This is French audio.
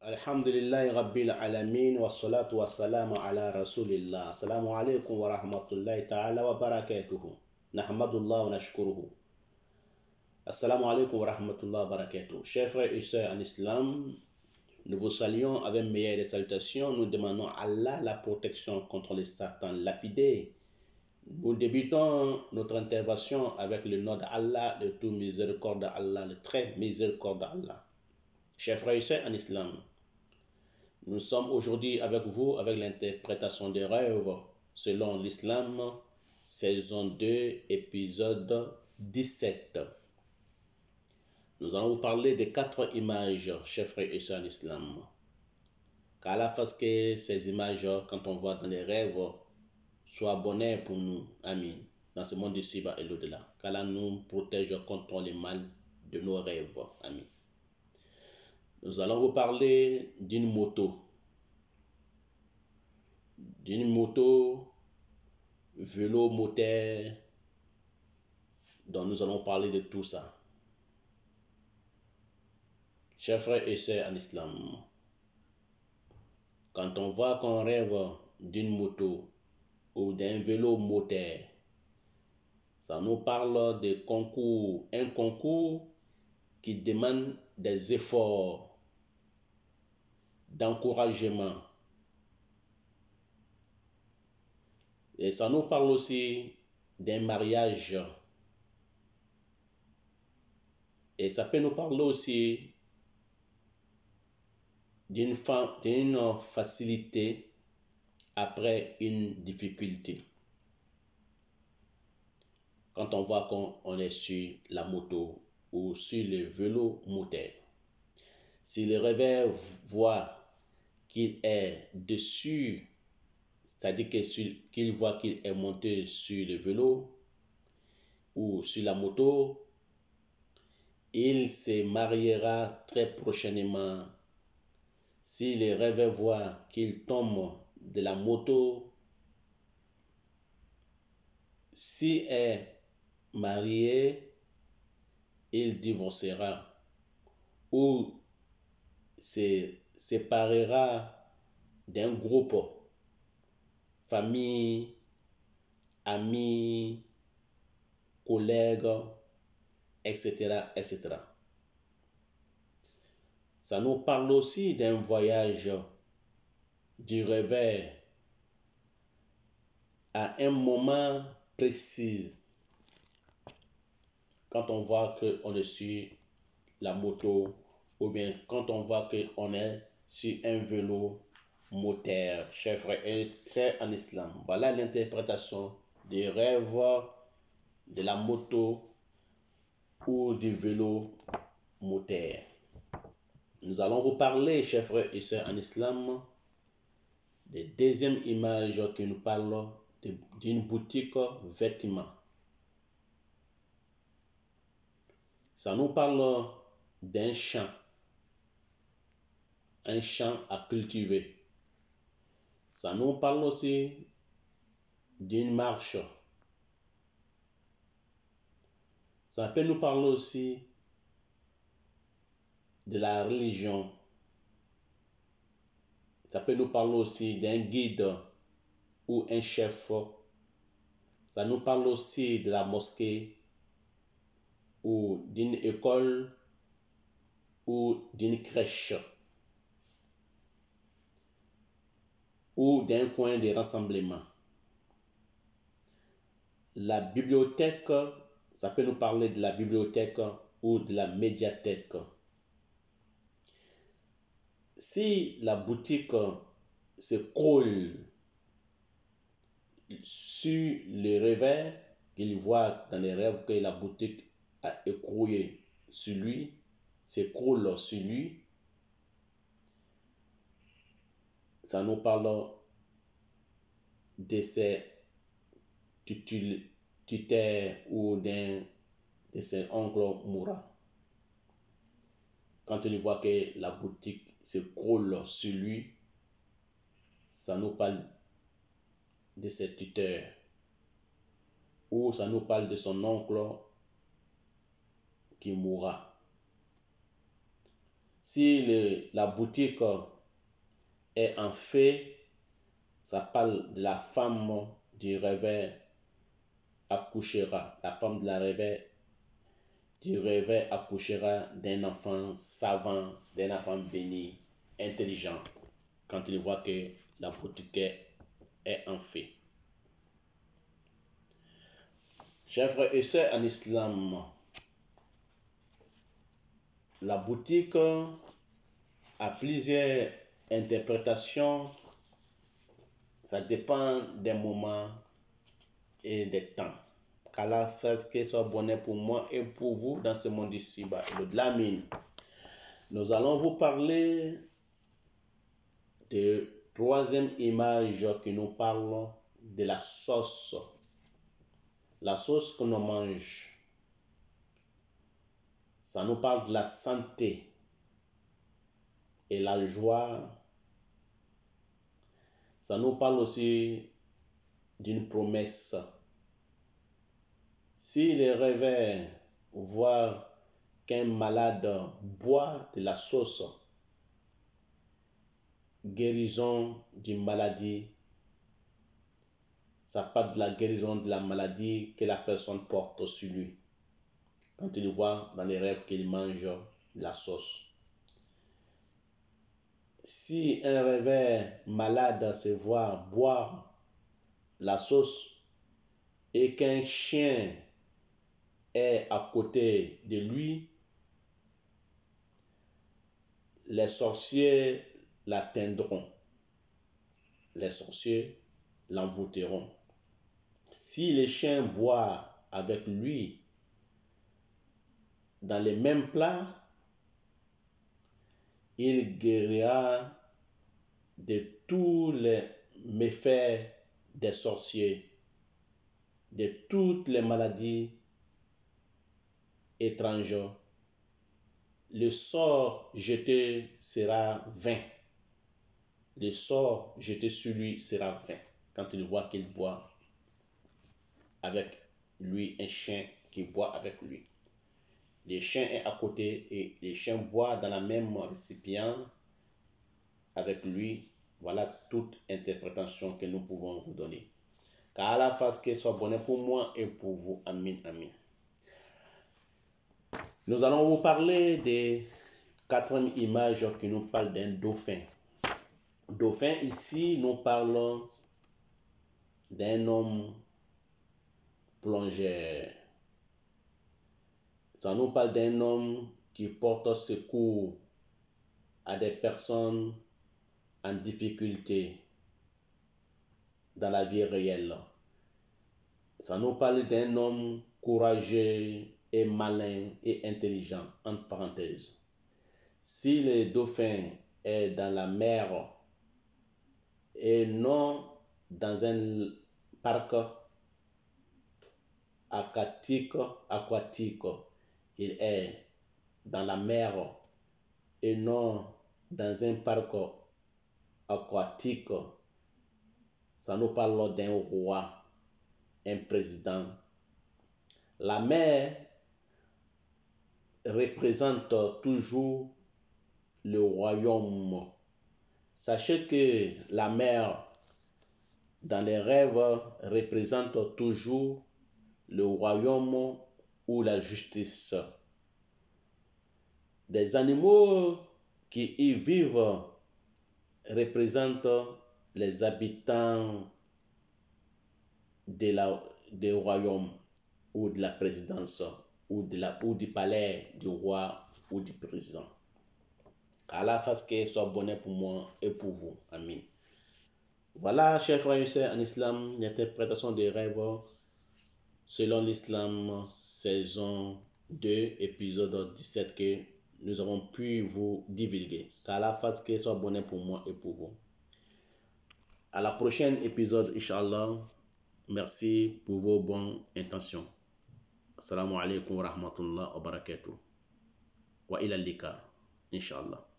Alhamdulillahi Rabbil Alamin wa salatu wa salamu ala Rasulillah. Assalamu alaikum wa rahmatullahi ta'ala wa barakatuhu. Nahmadullah wa nashkuruhu. Assalamu alaikum wa rahmatullahi wa barakatuhu. Chers frères et sœurs en islam, nous vous saluons avec meilleures des salutations. Nous demandons à Allah la protection contre les satans lapidés. Nous débutons notre intervention avec le nom d'Allah, le tout miséricorde d'Allah, le très miséricorde d'Allah. Chers frères et sœurs en islam, nous sommes aujourd'hui avec vous avec l'interprétation des rêves selon l'islam, saison 2, épisode 17. Nous allons vous parler de 4 images, chers frères et sœurs en islam. Car la face que ces images, quand on voit dans les rêves, soient bonheur pour nous, amis, dans ce monde ici-bas et l'au-delà. Qu'Allah nous protège contre les mal de nos rêves, amis. Nous allons vous parler d'une moto. Vélo, moteur, dont nous allons parler de tout ça. Chers frères et sœurs en islam, quand on voit qu'on rêve d'une moto ou d'un vélo moteur, ça nous parle de concours, un concours qui demande des efforts, d'encouragement. Et ça nous parle aussi d'un mariage. Et ça peut nous parler aussi d'une facilité après une difficulté. Quand on voit qu'on est sur la moto ou sur le vélo moteur. Si le rêveur voit qu'il est dessus, c'est-à-dire qu'il voit qu'il est monté sur le vélo ou sur la moto, il se mariera très prochainement. Si le rêveur voit qu'il tombe de la moto, s'il est marié, il divorcera ou se séparera d'un groupe, famille, amis, collègues, etc., etc. Ça nous parle aussi d'un voyage du rêveur à un moment précis. Quand on voit qu'on est sur la moto ou bien quand on voit qu'on est sur un vélo moteur, chers frères et sœurs en islam. Voilà l'interprétation des rêves de la moto ou du vélo moteur. Nous allons vous parler, chers frères et sœurs en islam, de deuxième image qui nous parle d'une boutique vêtements. Ça nous parle d'un champ à cultiver. Ça nous parle aussi d'une marche. Ça peut nous parler aussi de la religion. Ça peut nous parler aussi d'un guide ou un chef. Ça nous parle aussi de la mosquée ou d'une école ou d'une crèche ou d'un coin de rassemblement. La bibliothèque, ça peut nous parler de la bibliothèque ou de la médiathèque. Si la boutique se colle sur le rêve, qu'il voit dans les rêves que la boutique a écroué sur lui, s'écroule sur lui, ça nous parle de ses tuteurs ou de ses oncles mourants. Quand il voit que la boutique s'écroule sur lui, ça nous parle de ses tuteurs ou ça nous parle de son oncle qui mourra. Si la boutique est en fait, ça parle de la femme du réveil accouchera. La femme de la réveil du réveil accouchera d'un enfant savant, d'un enfant béni, intelligent, quand il voit que la boutique est en fait. Chers frères et sœurs en islam, la boutique a plusieurs interprétations. Ça dépend des moments et des temps. Qu'Allah fasse que ce soit bonheur pour moi et pour vous dans ce monde ici-bas. Amin. Nous allons vous parler de troisième image qui nous parle de la sauce. La sauce que nous mange. Ça nous parle de la santé et la joie. Ça nous parle aussi d'une promesse. Si les rêveurs voient qu'un malade boit de la sauce, guérison d'une maladie, ça parle de la guérison de la maladie que la personne porte sur lui. Quand il voit dans les rêves qu'il mange de la sauce. Si un rêveur malade se voit boire la sauce et qu'un chien est à côté de lui, les sorciers l'atteindront. Les sorciers l'envoûteront. Si les chiens boivent avec lui dans les mêmes plats, il guérira de tous les méfaits des sorciers, de toutes les maladies étrangères. Le sort jeté sera vain. Le sort jeté sur lui sera vain quand il voit qu'il boit avec lui, un chien qui boit avec lui. Les chiens est à côté et les chiens boivent dans la même récipient avec lui. Voilà toute interprétation que nous pouvons vous donner. Qu'Allah fasse que ce soit bonheur pour moi et pour vous. Amin, amin. Nous allons vous parler des quatrième images qui nous parlent d'un dauphin. Dauphin, ici, nous parlons d'un homme plongeur. Ça nous parle d'un homme qui porte secours à des personnes en difficulté dans la vie réelle. Ça nous parle d'un homme courageux et malin et intelligent, entre parenthèses. Si le dauphin est dans la mer et non dans un parc aquatique, il est dans la mer et non dans un parc aquatique, ça nous parle d'un roi, un président. La mer représente toujours le royaume. Sachez que la mer dans les rêves représente toujours le royaume ou la justice. Des animaux qui y vivent représentent les habitants du royaume ou de la présidence ou du palais du roi ou du président. Qu'Allah fasse que ce soit bonheur pour moi et pour vous. Amin. Voilà, chers frères et sœurs en islam, l'interprétation des rêves selon l'islam, saison 2, épisode 17 que nous avons pu vous divulguer. Qu'Allah fasse que ce soit bonheur pour moi et pour vous. À la prochaine épisode, Inch'Allah. Merci pour vos bonnes intentions. Assalamu alaikum wa rahmatullah wa barakatuh. Wa ila lika, Inch'Allah.